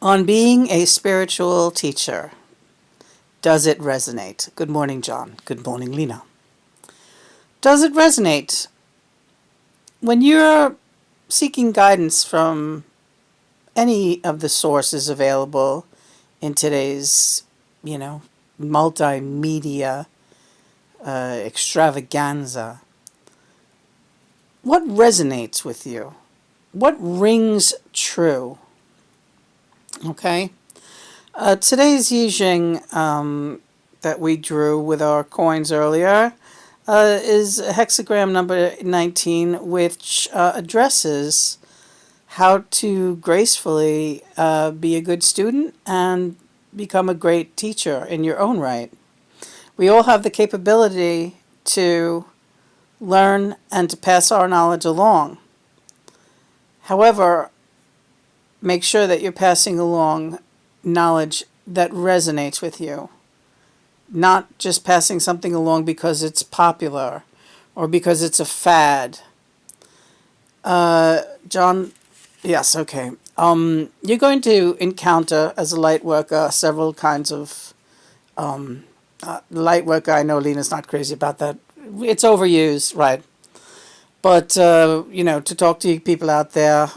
On being a spiritual teacher, does it resonate? Good morning, John. Good morning, Lena. Does it resonate? When you're seeking guidance from any of the sources available in today's, multimedia extravaganza, what resonates with you? What rings true? Okay? Today's I-Ching that we drew with our coins earlier is hexagram number 19, which addresses how to gracefully be a good student and become a great teacher in your own right. We all have the capability to learn and to pass our knowledge along. However, make sure that you're passing along knowledge that resonates with you, not just passing something along because it's popular or because it's a fad. John, yes, okay. You're going to encounter as a light worker several kinds of light worker. I know Lena's not crazy about that. It's overused, right? But to talk to you people out there,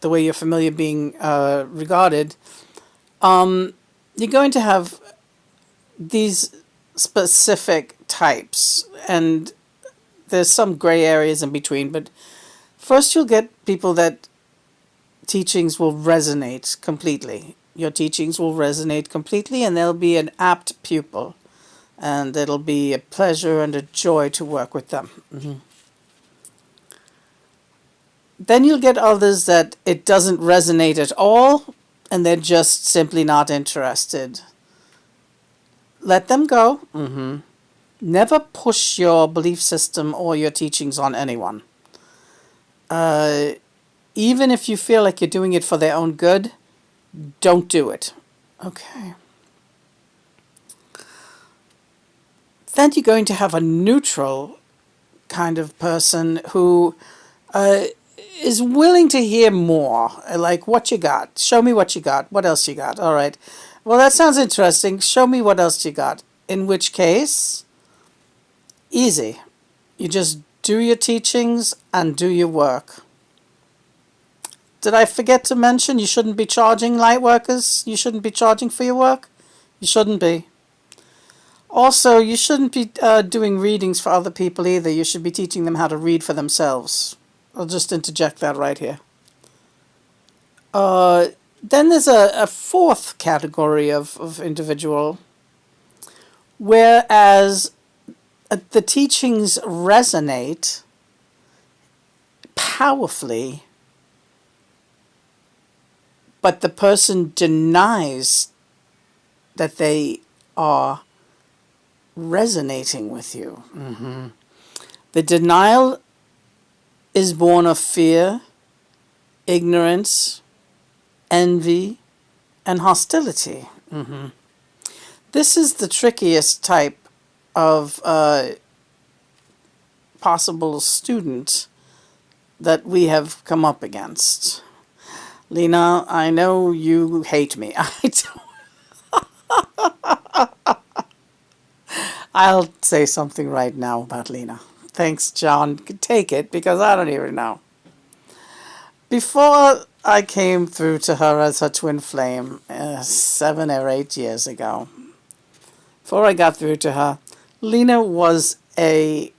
the way you're familiar being regarded, you're going to have these specific types, and there's some gray areas in between. But first, you'll get people that teachings will resonate completely. Your teachings will resonate completely, and they'll be an apt pupil, and it'll be a pleasure and a joy to work with them. Mm-hmm. Then you'll get others that it doesn't resonate at all, and they're just simply not interested. Let them go. Mm-hmm. Never push your belief system or your teachings on anyone. Even if you feel like you're doing it for their own good, don't do it. Okay. Then you're going to have a neutral kind of person who is willing to hear more. Like, what you got? Show me what you got. What else you got? All right. Well, that sounds interesting. Show me what else you got. In which case, easy. You just do your teachings and do your work. Did I forget to mention you shouldn't be charging light workers? You shouldn't be charging for your work? You shouldn't be. Also, you shouldn't be doing readings for other people either. You should be teaching them how to read for themselves. I'll just interject that right here. Then there's a fourth category of individual, whereas the teachings resonate powerfully, but the person denies that they are resonating with you. Mm-hmm. The denial is born of fear, ignorance, envy, and hostility. Mm-hmm. This is the trickiest type of possible student that we have come up against. Lena, I know you hate me. I'll say something right now about Lena. Thanks, John. Take it, because I don't even know. Before I came through to her as her twin flame 7 or 8 years ago, before I got through to her, Lena was a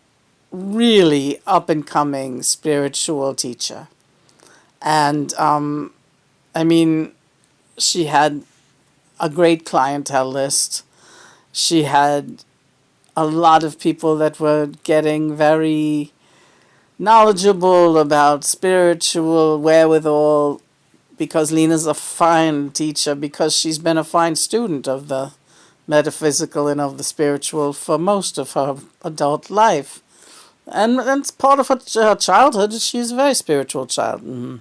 really up-and-coming spiritual teacher. And, she had a great clientele list. She had a lot of people that were getting very knowledgeable about spiritual wherewithal, because Lena's a fine teacher, because she's been a fine student of the metaphysical and of the spiritual for most of her adult life. And it's part of her childhood. She's a very spiritual child. Mm-hmm.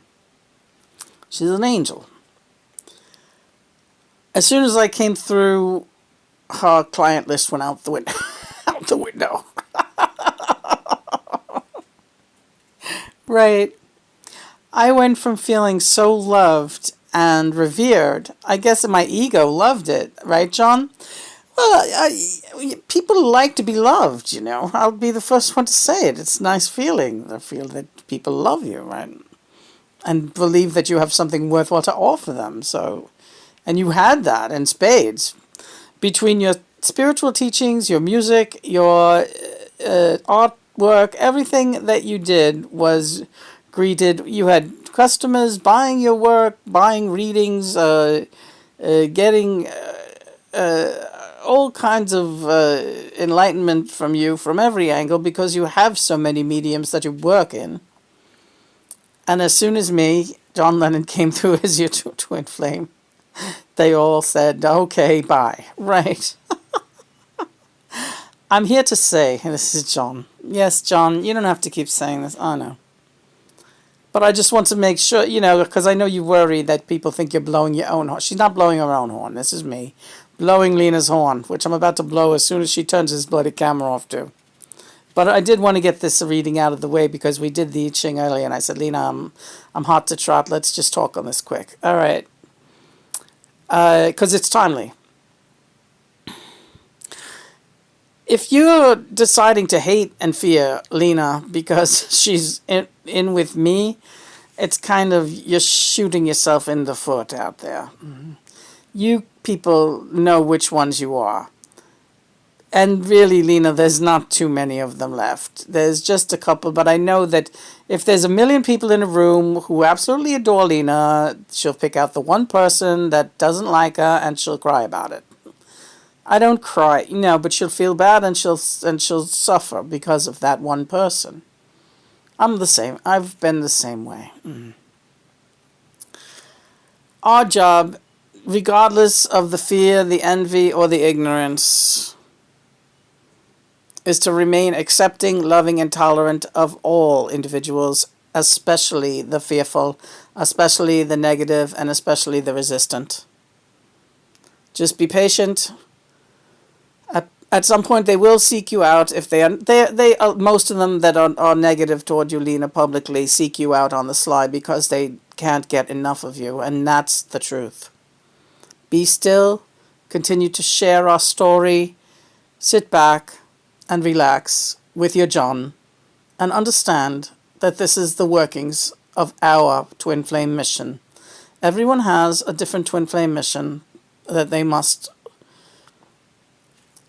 She's an angel. As soon as I came through, her client list went out the window. Out the window. Right. I went from feeling so loved and revered. I guess my ego loved it, right, John? Well, people like to be loved, you know. I'll be the first one to say it. It's a nice feeling. The feel that people love you, right? And believe that you have something worthwhile to offer them. So, and you had that in spades. Between your spiritual teachings, your music, your artwork, everything that you did was greeted. You had customers buying your work, buying readings, getting all kinds of enlightenment from you from every angle because you have so many mediums that you work in. And as soon as me, John Lennon, came through as your twin flame, they all said, okay, bye. Right. I'm here to say, and this is John. Yes, John, you don't have to keep saying this. I know. But I just want to make sure, you know, because I know you worry that people think you're blowing your own horn. She's not blowing her own horn. This is me blowing Lena's horn, which I'm about to blow as soon as she turns this bloody camera off too. But I did want to get this reading out of the way because we did the I-Ching earlier, and I said, Lena, I'm hot to trot. Let's just talk on this quick. All right. Because it's timely. If you're deciding to hate and fear Lena because she's in with me, it's kind of, you're shooting yourself in the foot out there. You people know which ones you are. And really, Lena, there's not too many of them left. There's just a couple, but I know that if there's 1 million people in a room who absolutely adore Lena, she'll pick out the one person that doesn't like her and she'll cry about it. I don't cry, no, but she'll feel bad and she'll suffer because of that one person. I'm the same. I've been the same way. Our job, regardless of the fear, the envy, or the ignorance, is to remain accepting, loving, and tolerant of all individuals, especially the fearful, especially the negative, and especially the resistant. Just be patient. At some point, they will seek you out. If they are most of them that are negative toward you, Lena, publicly seek you out on the sly because they can't get enough of you, and that's the truth. Be still. Continue to share our story. Sit back and relax with your John and understand that this is the workings of our twin flame mission. Everyone has a different twin flame mission that they must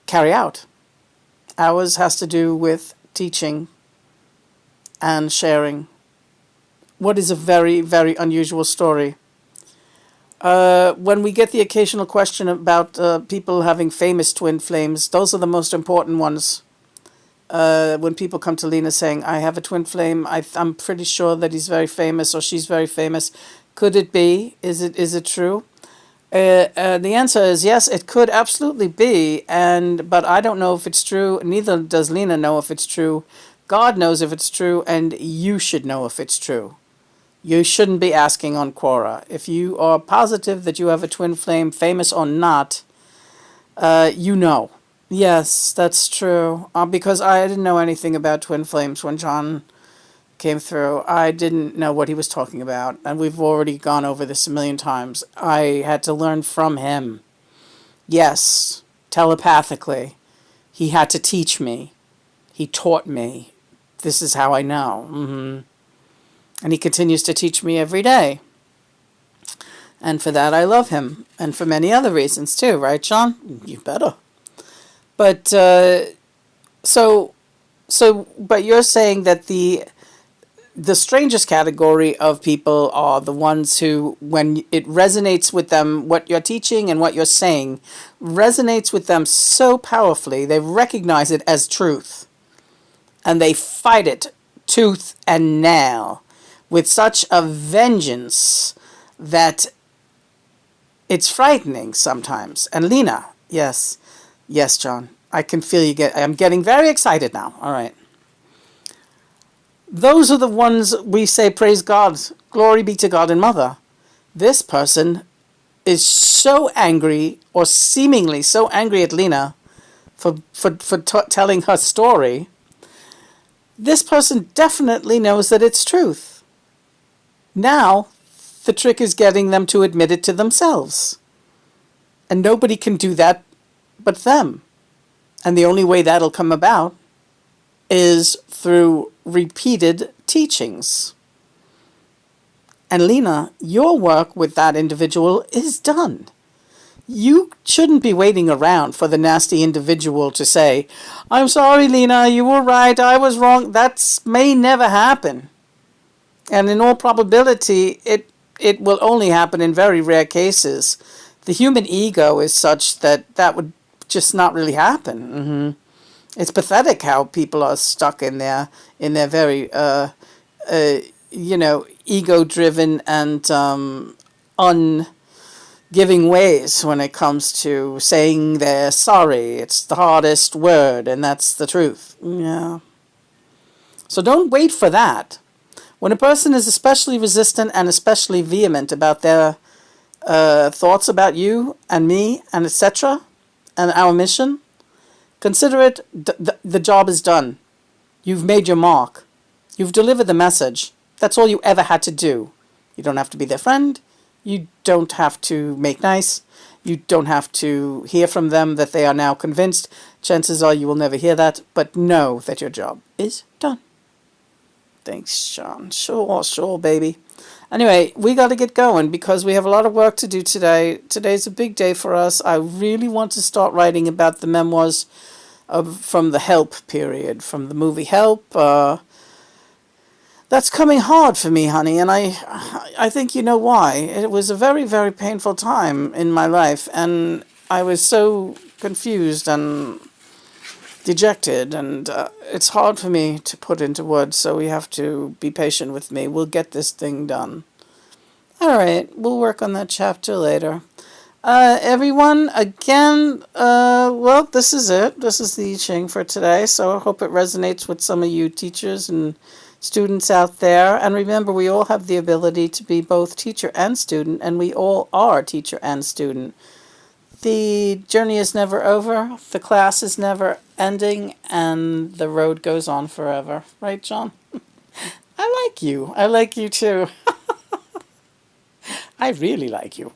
carry out. Ours has to do with teaching and sharing what is a very, very unusual story. When we get the occasional question about people having famous twin flames, those are the most important ones. When people come to Lena saying, I have a twin flame, I'm pretty sure that he's very famous or she's very famous. Could it be? Is it true? The answer is yes, it could absolutely be, but I don't know if it's true. Neither does Lena know if it's true. God knows if it's true, and you should know if it's true. You shouldn't be asking on Quora. If you are positive that you have a twin flame, famous or not, you know. Yes, that's true. Because I didn't know anything about twin flames when John came through. I didn't know what he was talking about, and we've already gone over this 1,000,000 times. I had to learn from him. Yes, telepathically. He had to teach me. He taught me. This is how I know. And he continues to teach me every day. And for that I love him. And for many other reasons too, right, John? You better. But but you're saying that the strangest category of people are the ones who, when it resonates with them, what you're teaching and what you're saying resonates with them so powerfully, they recognize it as truth. And they fight it tooth and nail with such a vengeance that it's frightening sometimes. And Lena, yes, John, I can feel I'm getting very excited now. All right. Those are the ones we say, praise God, glory be to God and Mother. This person is so angry, or seemingly so angry at Lena for telling her story. This person definitely knows that it's truth. Now, The trick is getting them to admit it to themselves. And nobody can do that but them. And the only way that'll come about is through repeated teachings. And Lena, your work with that individual is done. You shouldn't be waiting around for the nasty individual to say, I'm sorry, Lena, you were right, I was wrong. That may never happen. And in all probability, it will only happen in very rare cases. The human ego is such that that would just not really happen. It's pathetic how people are stuck in their very, ego-driven and giving ways when it comes to saying they're sorry. It's the hardest word, and that's the truth. Yeah. So don't wait for that. When a person is especially resistant and especially vehement about their thoughts about you and me and etc. and our mission, consider it the job is done. You've made your mark. You've delivered the message. That's all you ever had to do. You don't have to be their friend. You don't have to make nice. You don't have to hear from them that they are now convinced. Chances are you will never hear that, but know that your job is done. Thanks, Sean. Sure, baby. Anyway, we got to get going because we have a lot of work to do today. Today's a big day for us. I really want to start writing about the memoirs from the Help period, from the movie Help. That's coming hard for me, honey, and I think you know why. It was a very, very painful time in my life, and I was so confused and dejected, and it's hard for me to put into words, so we have to be patient with me. We'll get this thing done. All right, we'll work on that chapter later. Everyone, again, well, this is it. This is the I-Ching for today, so I hope it resonates with some of you teachers and students out there. And remember, we all have the ability to be both teacher and student, and we all are teacher and student. The journey is never over, the class is never ending, and the road goes on forever. Right, John? I like you. I like you too. I really like you.